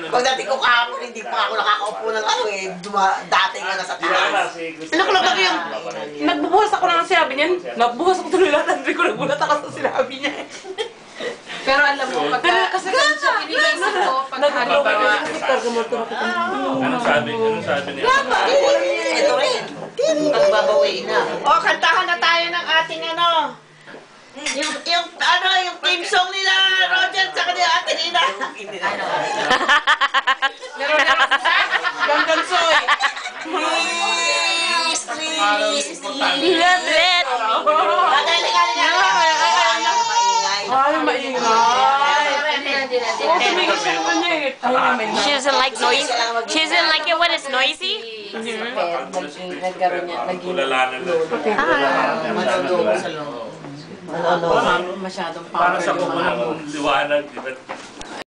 Pagdating ko kahapon, hindi pa ako nakakaupo ng ano eh. Dati nga nasa taas. Nakulaglag yung... Nagbubuhas ako ng sinabi niyan. Nagbubuhas ako tuloy lahat. Hindi ko nagulat ako sa sinabi niya. Pero alam mo, pagka... Kasi siya iniisip ko, pagkano ba... Anong sabi niya? Ito rin. Pagbabawi na. O, kantahan na tayo ng ating ano. Yung team song nila, Roger, tsaka nila Ate Nina. Gandang soy. Please, please, please. Love it. Ay, maingay. She doesn't like noise. She doesn't like it when it's noisy. Nagkaroon niya, Tulalanan na. Ano? masyadong Parang sa power yung mga kumunang liwanag, di ba?